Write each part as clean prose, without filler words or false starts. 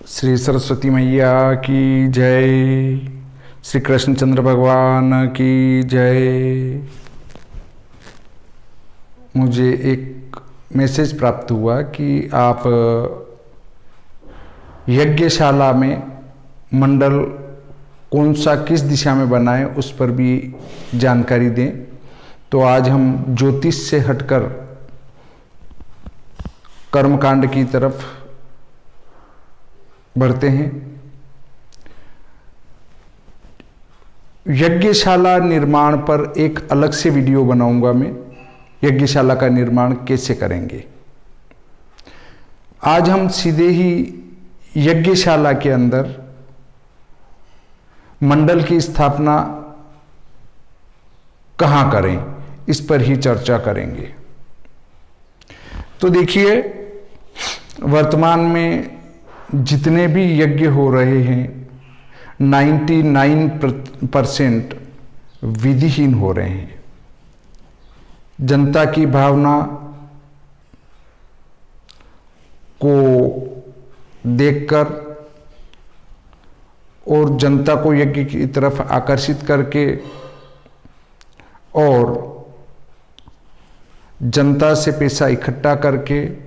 श्री सरस्वती मैया की जय। श्री कृष्णचंद्र भगवान की जय। मुझे एक मैसेज प्राप्त हुआ कि आप यज्ञशाला में मंडल कौन सा किस दिशा में बनाएं उस पर भी जानकारी दें। तो आज हम ज्योतिष से हटकर कर्मकांड की तरफ बढ़ते हैं। यज्ञशाला निर्माण पर एक अलग से वीडियो बनाऊंगा मैं, यज्ञशाला का निर्माण कैसे करेंगे। आज हम सीधे ही यज्ञशाला के अंदर मंडल की स्थापना कहां करें इस पर ही चर्चा करेंगे। तो देखिए, वर्तमान में जितने भी यज्ञ हो रहे हैं 99% विधिहीन हो रहे हैं। जनता की भावना को देखकर और जनता को यज्ञ की तरफ आकर्षित करके और जनता से पैसा इकट्ठा करके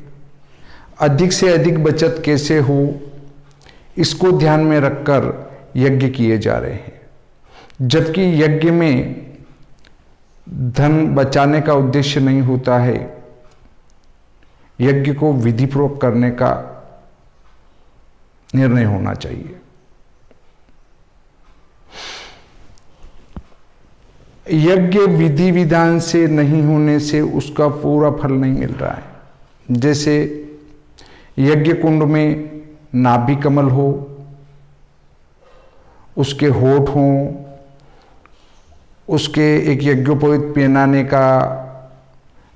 अधिक से अधिक बचत कैसे हो इसको ध्यान में रखकर यज्ञ किए जा रहे हैं। जबकि यज्ञ में धन बचाने का उद्देश्य नहीं होता है, यज्ञ को विधिपूर्वक करने का निर्णय होना चाहिए। यज्ञ विधि विधान से नहीं होने से उसका पूरा फल नहीं मिल रहा है। जैसे यज्ञ कुंड में नाभि कमल हो, उसके होठ हों, उसके एक यज्ञोपवीत पहनाने का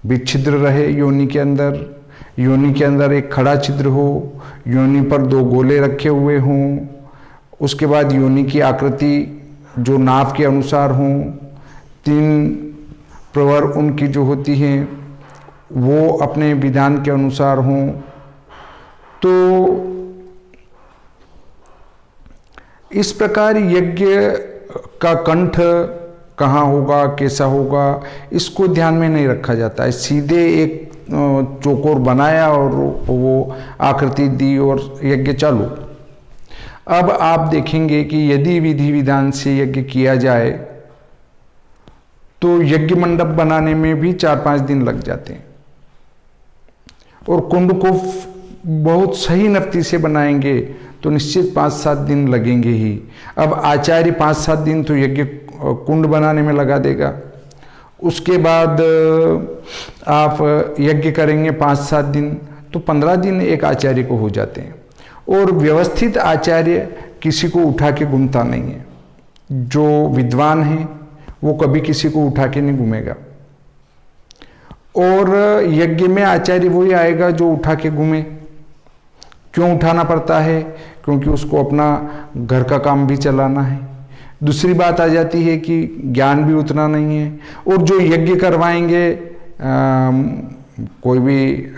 भी छिद्र रहे योनि के अंदर, योनि के अंदर एक खड़ा छिद्र हो, योनि पर 2 गोले रखे हुए हों, उसके बाद योनि की आकृति जो नाभ के अनुसार हों, 3 प्रवर उनकी जो होती हैं वो अपने विधान के अनुसार हों। तो इस प्रकार यज्ञ का कंठ कहाँ होगा, कैसा होगा, इसको ध्यान में नहीं रखा जाता है। सीधे एक चौकोर बनाया और वो आकृति दी और यज्ञ चालू। अब आप देखेंगे कि यदि विधि विधान से यज्ञ किया जाए तो यज्ञ मंडप बनाने में भी 4-5 दिन लग जाते हैं और कुंड को बहुत सही नफ्ती से बनाएंगे तो निश्चित 5-7 दिन लगेंगे ही। अब आचार्य 5-7 दिन तो यज्ञ कुंड बनाने में लगा देगा, उसके बाद आप यज्ञ करेंगे 5-7 दिन तो 15 दिन एक आचार्य को हो जाते हैं। और व्यवस्थित आचार्य किसी को उठा के घूमता नहीं है। जो विद्वान है वो कभी किसी को उठा के नहीं घूमेगा। और यज्ञ में आचार्य वही आएगा जो उठा के घूमे। क्यों उठाना पड़ता है? क्योंकि उसको अपना घर का काम भी चलाना है। दूसरी बात आ जाती है कि ज्ञान भी उतना नहीं है। और जो यज्ञ करवाएंगे कोई भी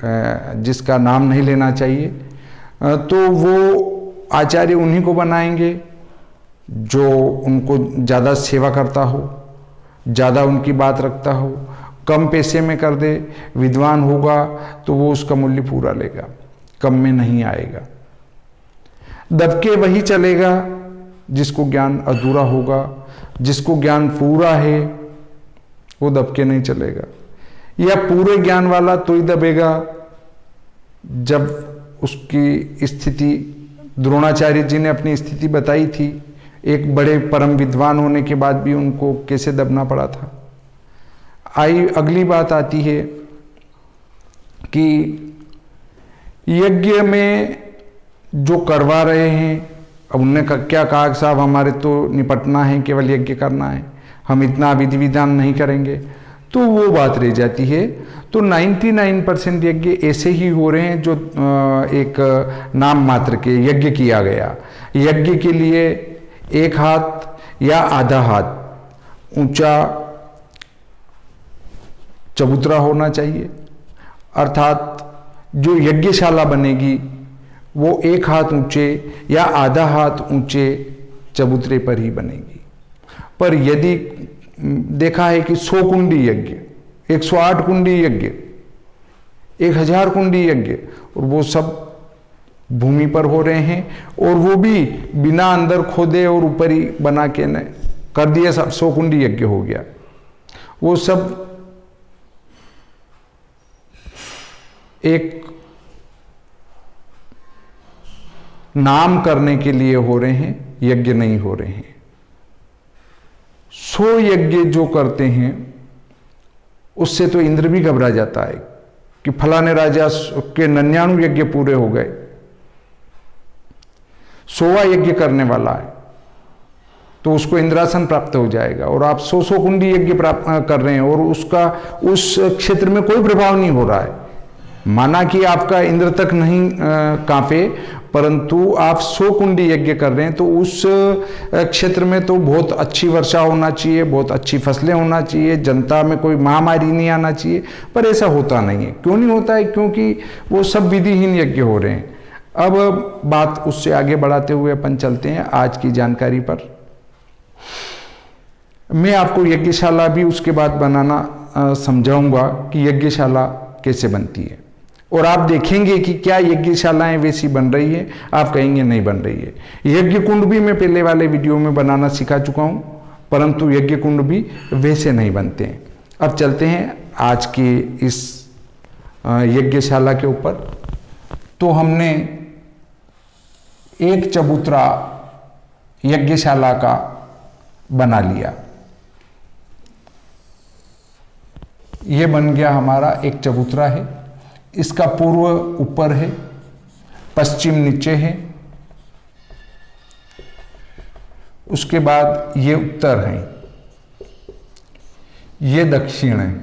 जिसका नाम नहीं लेना चाहिए, तो वो आचार्य उन्हीं को बनाएंगे जो उनको ज़्यादा सेवा करता हो, ज़्यादा उनकी बात रखता हो, कम पैसे में कर दे। विद्वान होगा तो वो उसका मूल्य पूरा लेगा, कम में नहीं आएगा। दबके वही चलेगा जिसको ज्ञान अधूरा होगा, जिसको ज्ञान पूरा है वो दबके नहीं चलेगा। या पूरे ज्ञान वाला तो ही दबेगा जब उसकी स्थिति, द्रोणाचार्य जी ने अपनी स्थिति बताई थी, एक बड़े परम विद्वान होने के बाद भी उनको कैसे दबना पड़ा था। अगली बात आती है कि यज्ञ में जो करवा रहे हैं, अब उनने क्या कहा कि साहब हमारे तो निपटना है, केवल यज्ञ करना है, हम इतना विधि विधान नहीं करेंगे, तो वो बात रह जाती है। तो 99% यज्ञ ऐसे ही हो रहे हैं जो एक नाम मात्र के यज्ञ किया गया। यज्ञ के लिए 1 हाथ या आधा हाथ ऊंचा चबूतरा होना चाहिए, अर्थात जो यज्ञशाला बनेगी वो 1 हाथ ऊंचे या आधा हाथ ऊंचे चबूतरे पर ही बनेगी। पर यदि देखा है कि 100 कुंडी यज्ञ, 108 कुंडी यज्ञ, 1000 कुंडी यज्ञ, और वो सब भूमि पर हो रहे हैं, और वो भी बिना अंदर खोदे और ऊपर ही बना के न कर दिया, सब 100 कुंडी यज्ञ हो गया। वो सब एक नाम करने के लिए हो रहे हैं, यज्ञ नहीं हो रहे हैं। 100 यज्ञ जो करते हैं उससे तो इंद्र भी घबरा जाता है कि फलाने राजा के 99 यज्ञ पूरे हो गए, 100वां यज्ञ करने वाला है, तो उसको इंद्रासन प्राप्त हो जाएगा। और आप 100 कुंडी यज्ञ प्राप्त कर रहे हैं और उसका उस क्षेत्र में कोई प्रभाव नहीं हो रहा है। माना कि आपका इंद्र तक नहीं कांपे, परंतु आप 100 कुंडी यज्ञ कर रहे हैं, तो उस क्षेत्र में तो बहुत अच्छी वर्षा होना चाहिए, बहुत अच्छी फसलें होना चाहिए, जनता में कोई महामारी नहीं आना चाहिए, पर ऐसा होता नहीं है। क्यों नहीं होता है? क्योंकि वो सब विधिहीन यज्ञ हो रहे हैं। अब बात उससे आगे बढ़ाते हुए अपन चलते हैं आज की जानकारी पर। मैं आपको यज्ञशाला भी उसके बाद बनाना समझाऊंगा कि यज्ञशाला कैसे बनती है, और आप देखेंगे कि क्या यज्ञशालाएं वैसी बन रही है। आप कहेंगे नहीं बन रही है। यज्ञ कुंड भी मैं पहले वाले वीडियो में बनाना सिखा चुका हूं, परंतु यज्ञ कुंड भी वैसे नहीं बनते हैं। अब चलते हैं आज की इस यज्ञशाला के ऊपर। तो हमने एक चबूतरा यज्ञशाला का बना लिया। यह बन गया हमारा एक चबूतरा है। इसका पूर्व ऊपर है, पश्चिम नीचे है, उसके बाद ये उत्तर है, ये दक्षिण है।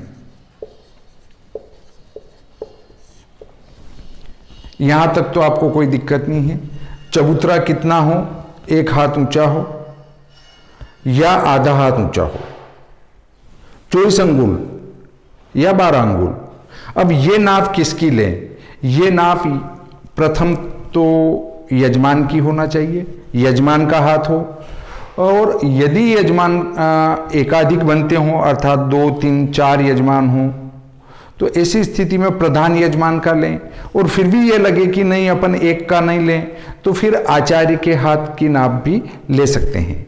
यहां तक तो आपको कोई दिक्कत नहीं है। चबूतरा कितना हो, 1 हाथ ऊंचा हो या आधा हाथ ऊंचा हो, 24 अंगुल या 12 अंगुल। अब ये नाप किसकी लें? ये नाप प्रथम तो यजमान की होना चाहिए, यजमान का हाथ हो। और यदि यजमान एकाधिक बनते हों, अर्थात 2, 3, 4 यजमान हों, तो ऐसी स्थिति में प्रधान यजमान का लें। और फिर भी ये लगे कि नहीं अपन एक का नहीं लें, तो फिर आचार्य के हाथ की नाप भी ले सकते हैं।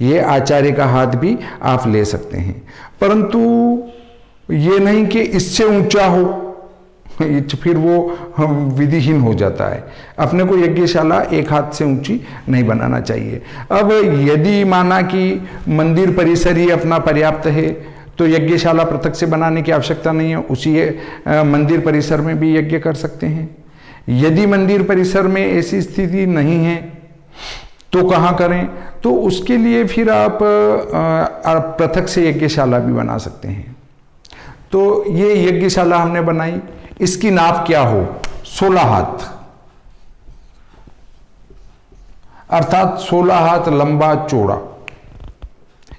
ये आचार्य का हाथ भी आप ले सकते हैं, परंतु ये नहीं कि इससे ऊंचा हो, फिर वो विधिहीन हो जाता है। अपने को यज्ञशाला 1 हाथ से ऊंची नहीं बनाना चाहिए। अब यदि माना कि मंदिर परिसर ही अपना पर्याप्त है, तो यज्ञशाला पृथक से बनाने की आवश्यकता नहीं है, उसी मंदिर परिसर में भी यज्ञ कर सकते हैं। यदि मंदिर परिसर में ऐसी स्थिति नहीं है तो कहाँ करें? तो उसके लिए फिर आप पृथक से यज्ञशाला भी बना सकते हैं। तो ये यज्ञशाला हमने बनाई। इसकी नाप क्या हो? 16 हाथ, अर्थात 16 हाथ लंबा चौड़ा।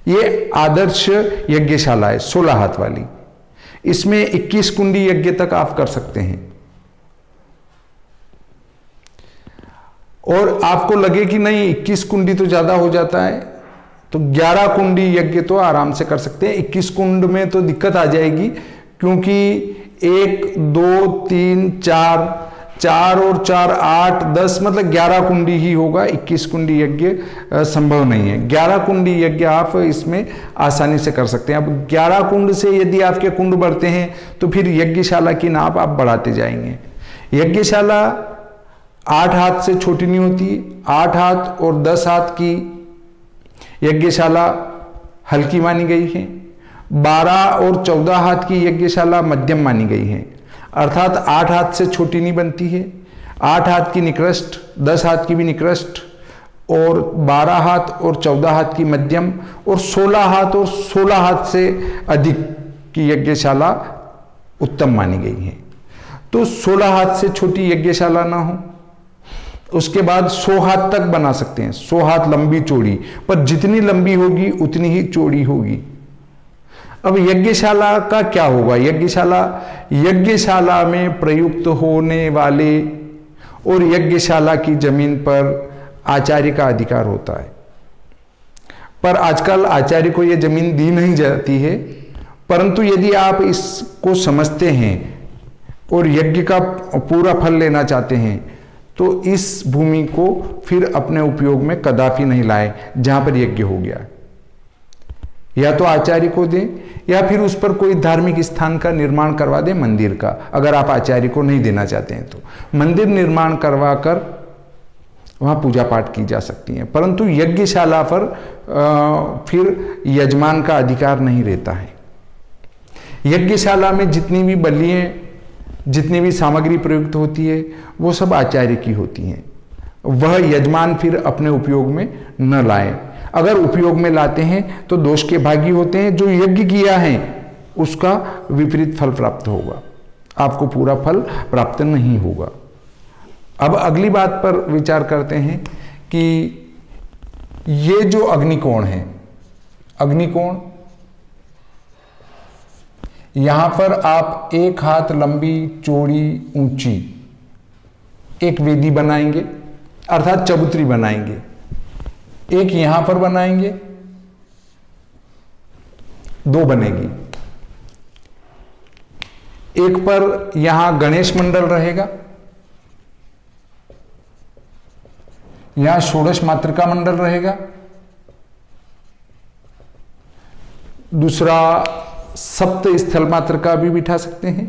ये आदर्श यज्ञशाला है, 16 हाथ वाली। इसमें 21 कुंडी यज्ञ तक आप कर सकते हैं। और आपको लगे कि नहीं 21 कुंडी तो ज्यादा हो जाता है, तो 11 कुंडी यज्ञ तो आराम से कर सकते हैं। 21 कुंड में तो दिक्कत आ जाएगी, क्योंकि 1, 2, 3, 4 और 4 8 10 मतलब 11 कुंडी ही होगा। 21 कुंडी यज्ञ संभव नहीं है। 11 कुंडी यज्ञ आप इसमें आसानी से कर सकते हैं। अब 11 कुंड से यदि आपके कुंड बढ़ते हैं तो फिर यज्ञशाला की नाप आप बढ़ाते जाएंगे। यज्ञशाला 8 हाथ से छोटी नहीं होती। 8 हाथ और 10 हाथ की यज्ञशाला हल्की मानी गई है। 12 और 14 हाथ की यज्ञशाला मध्यम मानी गई है, अर्थात 8 हाथ से छोटी नहीं बनती है। 8 हाथ की निकृष्ट, 10 हाथ की भी निकृष्ट, और 12 हाथ और 14 हाथ की मध्यम, और 16 हाथ और 16 हाथ से अधिक की यज्ञशाला उत्तम मानी गई है। तो 16 हाथ से छोटी यज्ञशाला ना हो। उसके बाद 100 हाथ तक बना सकते हैं। 100 हाथ लंबी चौड़ी, पर जितनी लंबी होगी उतनी ही चौड़ी होगी। अब यज्ञशाला का क्या होगा? यज्ञशाला में प्रयुक्त होने वाले और यज्ञशाला की जमीन पर आचार्य का अधिकार होता है। पर आजकल आचार्य को यह जमीन दी नहीं जाती है, परंतु यदि आप इसको समझते हैं और यज्ञ का पूरा फल लेना चाहते हैं तो इस भूमि को फिर अपने उपयोग में कदापि नहीं लाएं जहां पर यज्ञ हो गया। या तो आचार्य को दें या फिर उस पर कोई धार्मिक स्थान का निर्माण करवा दें, मंदिर का। अगर आप आचार्य को नहीं देना चाहते हैं तो मंदिर निर्माण करवा कर वहाँ पूजा पाठ की जा सकती है, परंतु यज्ञशाला पर फिर यजमान का अधिकार नहीं रहता है। यज्ञशाला में जितनी भी बलियाँ, जितनी भी सामग्री प्रयुक्त होती है वो सब आचार्य की होती हैं। वह यजमान फिर अपने उपयोग में न लाए। अगर उपयोग में लाते हैं तो दोष के भागी होते हैं। जो यज्ञ किया है उसका विपरीत फल प्राप्त होगा, आपको पूरा फल प्राप्त नहीं होगा। अब अगली बात पर विचार करते हैं कि ये जो अग्निकोण है, अग्निकोण, यहां पर आप 1 हाथ लंबी चौड़ी ऊंची एक वेदी बनाएंगे, अर्थात चबूतरी बनाएंगे। एक यहां पर बनाएंगे, 2 बनेगी। एक पर यहां गणेश मंडल रहेगा, यहां षोडश मातृका मंडल रहेगा। दूसरा सप्त स्थल मातृका भी बिठा सकते हैं,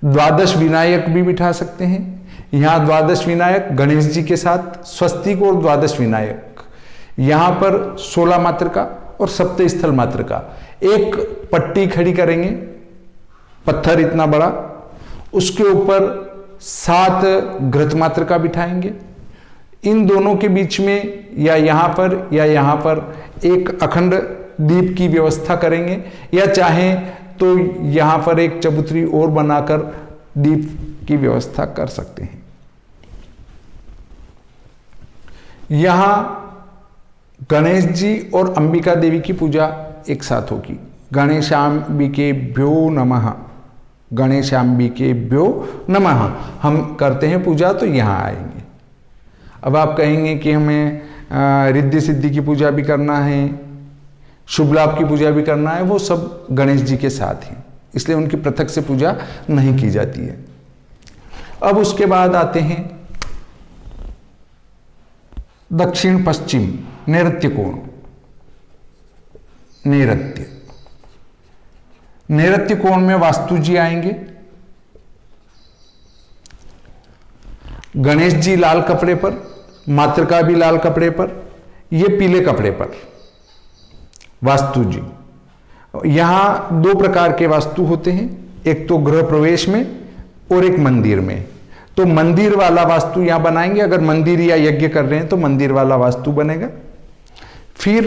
द्वादश विनायक भी बिठा सकते हैं। यहां द्वादश विनायक गणेश जी के साथ स्वस्तिक और द्वादश विनायक, यहां पर 16 मातृका और सप्त स्थल मातृका। एक पट्टी खड़ी करेंगे, पत्थर इतना बड़ा, उसके ऊपर 7 घृत मातृका बिठाएंगे। इन दोनों के बीच में या यहां पर या यहां पर एक अखंड दीप की व्यवस्था करेंगे, या चाहें तो यहां पर एक चबूतरी और बनाकर दीप की व्यवस्था कर सकते हैं। यहां गणेश जी और अंबिका देवी की पूजा एक साथ होगी। गणेशांबिकेभ्यो नमः, गणेशांबिकेभ्यो नमः हम करते हैं पूजा, तो यहां आएंगे। अब आप कहेंगे कि हमें रिद्धि सिद्धि की पूजा भी करना है, शुभ लाभ की पूजा भी करना है, वो सब गणेश जी के साथ हैं, इसलिए उनकी पृथक से पूजा नहीं की जाती है। अब उसके बाद आते हैं दक्षिण पश्चिम नैऋत्य कोण। नैऋत्य कोण में वास्तु जी आएंगे। गणेश जी लाल कपड़े पर, मातृका भी लाल कपड़े पर, ये पीले कपड़े पर वास्तु जी। यहां 2 प्रकार के वास्तु होते हैं, एक तो गृह प्रवेश में और एक मंदिर में। तो मंदिर वाला वास्तु यहां बनाएंगे। अगर मंदिर या यज्ञ कर रहे हैं तो मंदिर वाला वास्तु बनेगा। फिर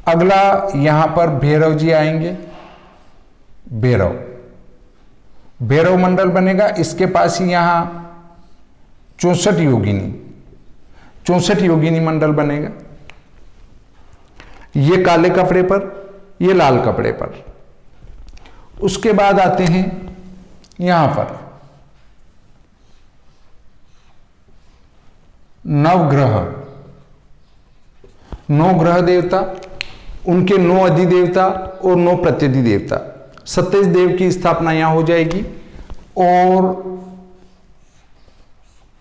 अगला यहां पर भैरव जी आएंगे, भैरव मंडल बनेगा। इसके पास ही यहां 64 योगिनी मंडल बनेगा। ये काले कपड़े पर, ये लाल कपड़े पर। उसके बाद आते हैं यहां पर नवग्रह, 9 ग्रह देवता, उनके 9 अधिदेवता और 9 प्रत्यधिदेवता, 27 देव की स्थापना यहां हो जाएगी। और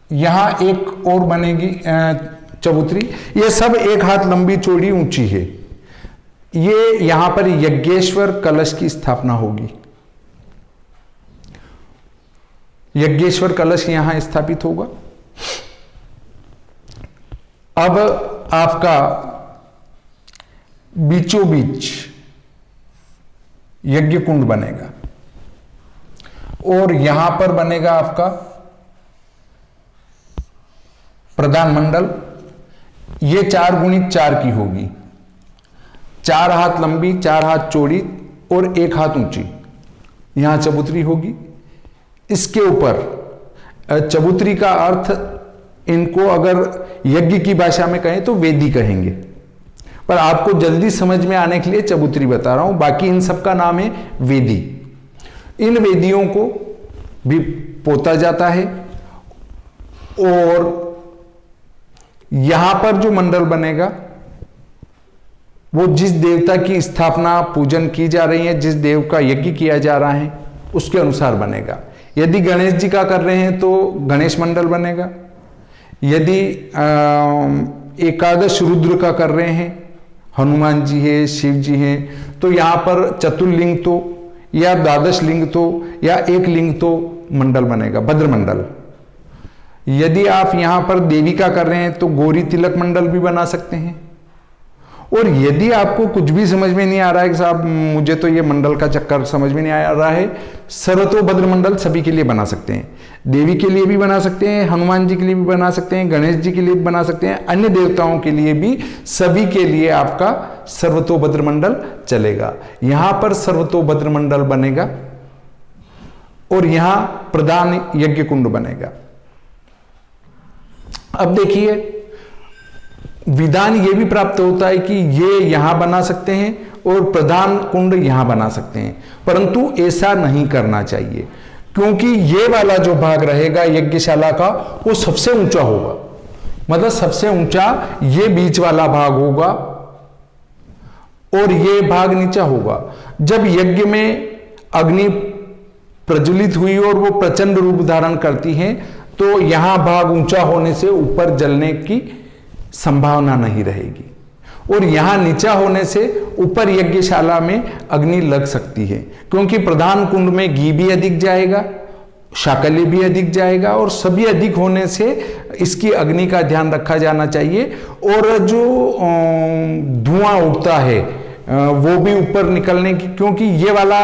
यहां एक और बनेगी चबूतरी। ये सब 1 हाथ लंबी चौड़ी ऊंची है। ये यहां पर यज्ञेश्वर कलश की स्थापना होगी। यज्ञेश्वर कलश यहां स्थापित होगा। अब आपका बीचों बीच यज्ञ कुंड बनेगा और यहां पर बनेगा आपका प्रधान मंडल। ये 4 गुणित 4 की होगी, 4 हाथ लंबी, 4 हाथ चौड़ी और 1 हाथ ऊंची। यहां चबूतरी होगी। इसके ऊपर चबूतरी का अर्थ, इनको अगर यज्ञ की भाषा में कहें तो वेदी कहेंगे, पर आपको जल्दी समझ में आने के लिए चबूतरी बता रहा हूं। बाकी इन सब का नाम है वेदी। इन वेदियों को भी पोता जाता है। और यहां पर जो मंडल बनेगा वो जिस देवता की स्थापना पूजन की जा रही है, जिस देव का यज्ञ किया जा रहा है उसके अनुसार बनेगा। यदि गणेश जी का कर रहे हैं तो गणेश मंडल बनेगा। यदि एकादश रुद्र का कर रहे हैं, हनुमान जी है, शिव जी हैं, तो यहां पर चतुर्लिंग तो या द्वादश लिंग तो या एक लिंग तो मंडल बनेगा, भद्र मंडल। यदि आप यहां पर देवी का कर रहे हैं तो गौरी तिलक मंडल भी बना सकते हैं। और यदि आपको कुछ भी समझ में नहीं आ रहा है कि साहब मुझे तो ये मंडल का चक्कर समझ में नहीं आ रहा है, सर्वतोभद्र मंडल सभी के लिए बना सकते हैं। देवी के लिए भी बना सकते हैं, हनुमान जी के लिए भी बना सकते हैं, गणेश जी के लिए भी बना सकते हैं, अन्य देवताओं के लिए भी, सभी के लिए आपका सर्वतोभद्र मंडल चलेगा। यहां पर सर्वतोभद्र मंडल बनेगा और यहां प्रधान यज्ञ कुंड बनेगा। अब देखिए, विधान यह भी प्राप्त होता है कि ये यहां बना सकते हैं और प्रधान कुंड यहां बना सकते हैं, परंतु ऐसा नहीं करना चाहिए, क्योंकि ये वाला जो भाग रहेगा यज्ञशाला का वो सबसे ऊंचा होगा। मतलब सबसे ऊंचा ये बीच वाला भाग होगा और ये भाग नीचा होगा। जब यज्ञ में अग्नि प्रज्वलित हुई और वो प्रचंड रूप धारण करती है तो यहां भाग ऊंचा होने से ऊपर जलने की संभावना नहीं रहेगी, और यहां नीचा होने से ऊपर यज्ञशाला में अग्नि लग सकती है, क्योंकि प्रधान कुंड में घी भी अधिक जाएगा, शाकल्य भी अधिक जाएगा, और सभी अधिक होने से इसकी अग्नि का ध्यान रखा जाना चाहिए। और जो धुआं उठता है वो भी ऊपर निकलने की, क्योंकि ये वाला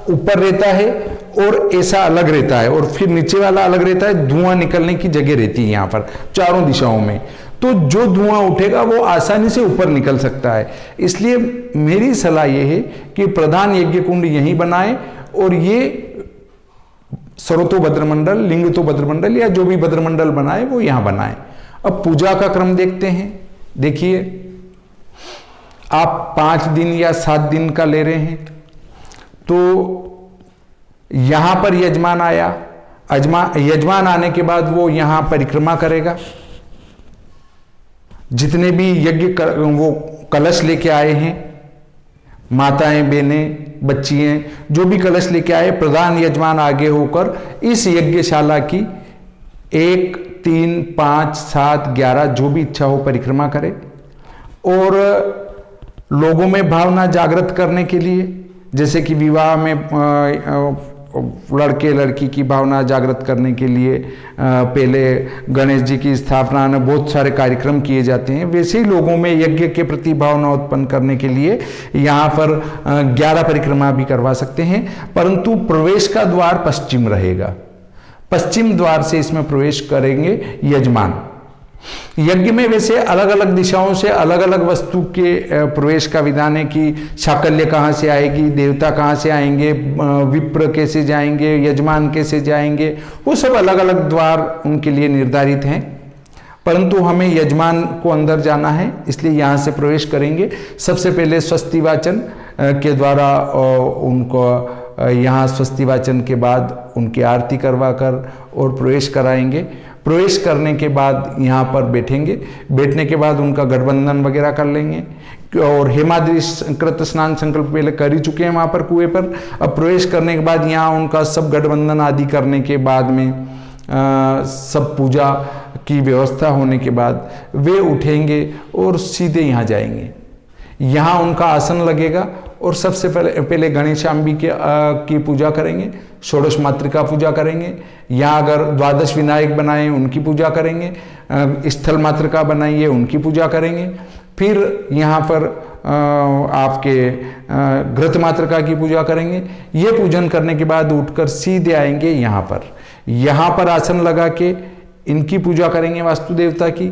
ऊपर रहता है और ऐसा अलग रहता है, और फिर नीचे वाला अलग रहता है, धुआं निकलने की जगह रहती है यहां पर चारों दिशाओं में, तो जो धुआं उठेगा वो आसानी से ऊपर निकल सकता है। इसलिए मेरी सलाह यह है कि प्रधान यज्ञ कुंड यहीं बनाए और ये सर्वतोभद्र मंडल, लिंगतोभद्र मंडल या जो भी भद्र मंडल बनाए वो यहां बनाए। अब पूजा का क्रम देखते हैं। देखिए, आप 5 दिन या 7 दिन का ले रहे हैं तो यहां पर यजमान आया, यजमान आने के बाद वो यहां परिक्रमा करेगा। जितने भी यज्ञ वो कलश लेके आए हैं, माताएं, बहनें, बच्चियां, जो भी कलश लेके आए, प्रधान यजमान आगे होकर इस यज्ञशाला की 1, 3, 5, 7, 11 जो भी इच्छा हो परिक्रमा करे, और लोगों में भावना जागृत करने के लिए, जैसे कि विवाह में लड़के लड़की की भावना जागृत करने के लिए पहले गणेश जी की स्थापना में बहुत सारे कार्यक्रम किए जाते हैं, वैसे ही लोगों में यज्ञ के प्रति भावना उत्पन्न करने के लिए यहाँ पर 11 परिक्रमा भी करवा सकते हैं। परंतु प्रवेश का द्वार पश्चिम रहेगा, पश्चिम द्वार से इसमें प्रवेश करेंगे यजमान। यज्ञ में वैसे अलग अलग दिशाओं से अलग अलग वस्तु के प्रवेश का विधान है कि शाकल्य कहाँ से आएगी, देवता कहाँ से आएंगे, विप्र कैसे जाएंगे, यजमान कैसे जाएंगे, वो सब अलग अलग द्वार उनके लिए निर्धारित हैं। परंतु हमें यजमान को अंदर जाना है, इसलिए यहाँ से प्रवेश करेंगे। सबसे पहले स्वस्ति वाचन के द्वारा उनको यहाँ स्वस्ति वाचन के बाद उनकी आरती करवा कर और प्रवेश कराएंगे। प्रवेश करने के बाद यहाँ पर बैठेंगे, बैठने के बाद उनका गठबंधन वगैरह कर लेंगे, और हेमाद्रि कृत स्नान संकल्प पहले कर ही चुके हैं वहाँ पर कुएं पर। अब प्रवेश करने के बाद यहाँ उनका सब गठबंधन आदि करने के बाद में सब पूजा की व्यवस्था होने के बाद वे उठेंगे और सीधे यहाँ जाएंगे। यहाँ उनका आसन लगेगा और सबसे पहले गणेशाम्बिका की पूजा करेंगे, षोडश मातृका पूजा करेंगे। यहाँ अगर द्वादश विनायक बनाए उनकी पूजा करेंगे, स्थल मातृका बनाइए उनकी पूजा करेंगे। फिर यहाँ पर आपके घृत मातृका की पूजा करेंगे। ये पूजन करने के बाद उठकर सीधे आएंगे यहाँ पर। यहाँ पर आसन लगा के इनकी पूजा करेंगे वास्तु देवता की।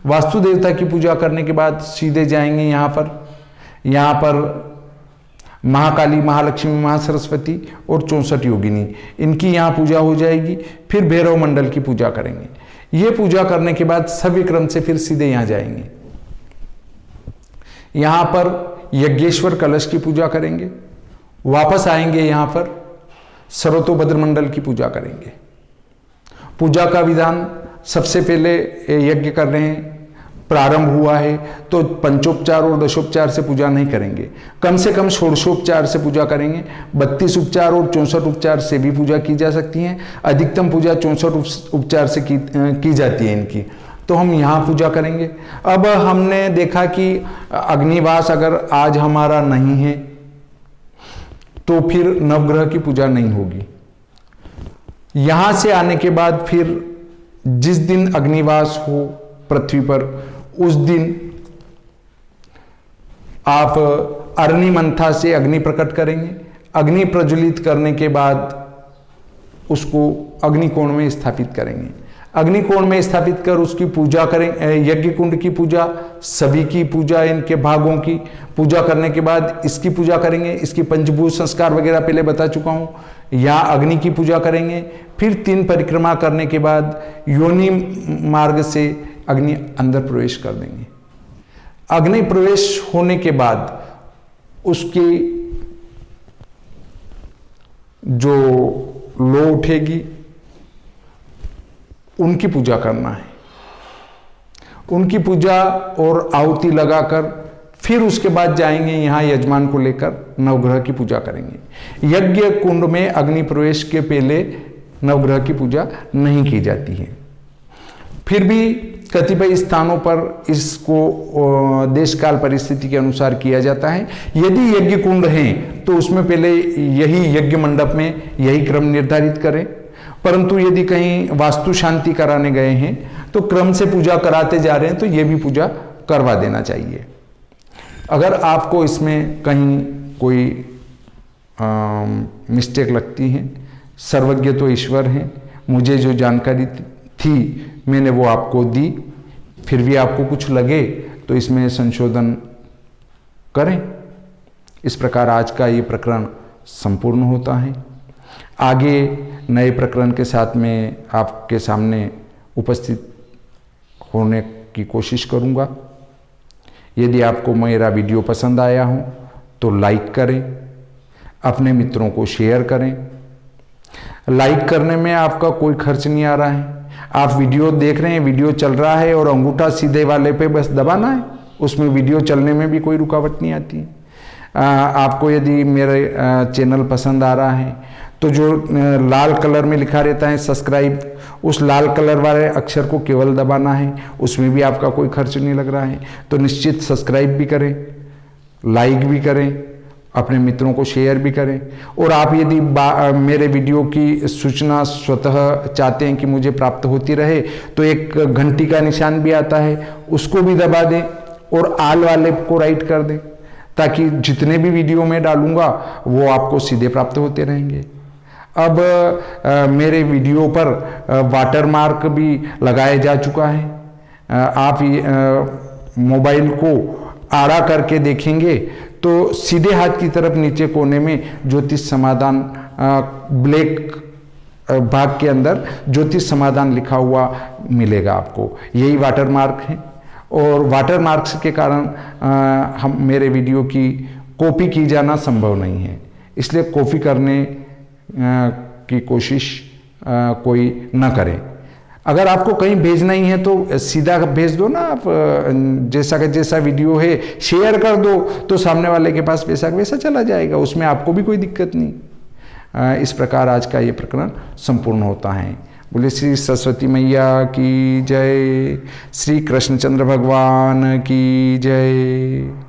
वास्तु देवता की पूजा करने के बाद सीधे जाएंगे यहाँ पर महाकाली, महालक्ष्मी, महासरस्वती और 64 योगिनी, इनकी यहाँ पूजा हो जाएगी। फिर भैरव मंडल की पूजा करेंगे। ये पूजा करने के बाद सभी क्रम से फिर सीधे यहाँ जाएंगे। यहाँ पर यज्ञेश्वर कलश की पूजा करेंगे। वापस आएंगे यहाँ पर सर्वतोभद्र मंडल की पूजा करेंगे। पूजा का विधान सबसे पहले यज्ञ कर रहे हैं, प्रारंभ हुआ है तो पंचोपचार और दशोपचार से पूजा नहीं करेंगे, कम से कम षोडशोपचार से पूजा करेंगे। 32 उपचार और 64 उपचार से भी पूजा की जा सकती है, अधिकतम पूजा 64 उपचार से की जाती है इनकी, तो हम यहाँ पूजा करेंगे। अब हमने देखा कि अग्निवास अगर आज हमारा नहीं है तो फिर नवग्रह की पूजा नहीं होगी। यहाँ से आने के बाद फिर जिस दिन अग्निवास हो पृथ्वी पर, उस दिन आप अग्नि मंथा से अग्नि प्रकट करेंगे। अग्नि प्रज्वलित करने के बाद उसको अग्निकोण में स्थापित करेंगे। अग्निकोण में स्थापित कर उसकी पूजा करें, यज्ञ कुंड की पूजा, सभी की पूजा, इनके भागों की पूजा करने के बाद इसकी पूजा करेंगे। इसकी पंचभूत संस्कार वगैरह पहले बता चुका हूं। यहाँ अग्नि की पूजा करेंगे, फिर 3 परिक्रमा करने के बाद योनि मार्ग से अग्नि अंदर प्रवेश कर देंगे। अग्नि प्रवेश होने के बाद उसकी जो लो उठेगी उनकी पूजा करना है। उनकी पूजा और आहुति लगाकर फिर उसके बाद जाएंगे यहाँ यजमान को लेकर नवग्रह की पूजा करेंगे। यज्ञ कुंड में अग्नि प्रवेश के पहले नवग्रह की पूजा नहीं की जाती है। फिर भी कतिपय स्थानों पर इसको देश काल परिस्थिति के अनुसार किया जाता है। यदि यज्ञ कुंड है तो उसमें पहले यही यज्ञ मंडप में यही क्रम निर्धारित करें, परंतु यदि कहीं वास्तु शांति कराने गए हैं तो क्रम से पूजा कराते जा रहे हैं तो ये भी पूजा करवा देना चाहिए। अगर आपको इसमें कहीं कोई मिस्टेक लगती है, सर्वज्ञ तो ईश्वर हैं, मुझे जो जानकारी थी मैंने वो आपको दी, फिर भी आपको कुछ लगे तो इसमें संशोधन करें। इस प्रकार आज का ये प्रकरण संपूर्ण होता है। आगे नए प्रकरण के साथ में आपके सामने उपस्थित होने की कोशिश करूंगा। यदि आपको मेरा वीडियो पसंद आया हो तो लाइक करें, अपने मित्रों को शेयर करें। लाइक करने में आपका कोई खर्च नहीं आ रहा है। आप वीडियो देख रहे हैं, वीडियो चल रहा है और अंगूठा सीधे वाले पे बस दबाना है, उसमें वीडियो चलने में भी कोई रुकावट नहीं आती है। आपको यदि मेरे चैनल पसंद आ रहा है तो जो लाल कलर में लिखा रहता है सब्सक्राइब, उस लाल कलर वाले अक्षर को केवल दबाना है, उसमें भी आपका कोई खर्च नहीं लग रहा है। तो निश्चित सब्सक्राइब भी करें, लाइक भी करें, अपने मित्रों को शेयर भी करें। और आप यदि मेरे वीडियो की सूचना स्वतः चाहते हैं कि मुझे प्राप्त होती रहे तो एक घंटी का निशान भी आता है, उसको भी दबा दें और आल वाले को राइट कर दें, ताकि जितने भी वीडियो मैं डालूंगा वो आपको सीधे प्राप्त होते रहेंगे। अब मेरे वीडियो पर वाटरमार्क भी लगाया जा चुका है। आप मोबाइल को आड़ा करके देखेंगे तो सीधे हाथ की तरफ नीचे कोने में ज्योतिष समाधान ब्लैक भाग के अंदर ज्योतिष समाधान लिखा हुआ मिलेगा आपको। यही वाटरमार्क है और वाटरमार्क्स के कारण हम मेरे वीडियो की कॉपी की जाना संभव नहीं है, इसलिए कॉपी करने की कोशिश कोई ना करें। अगर आपको कहीं भेजना ही है तो सीधा भेज दो ना, आप जैसा का जैसा वीडियो है शेयर कर दो तो सामने वाले के पास वैसा वैसा चला जाएगा, उसमें आपको भी कोई दिक्कत नहीं। इस प्रकार आज का ये प्रकरण संपूर्ण होता है। बोले श्री सरस्वती मैया की जय, श्री कृष्णचंद्र भगवान की जय।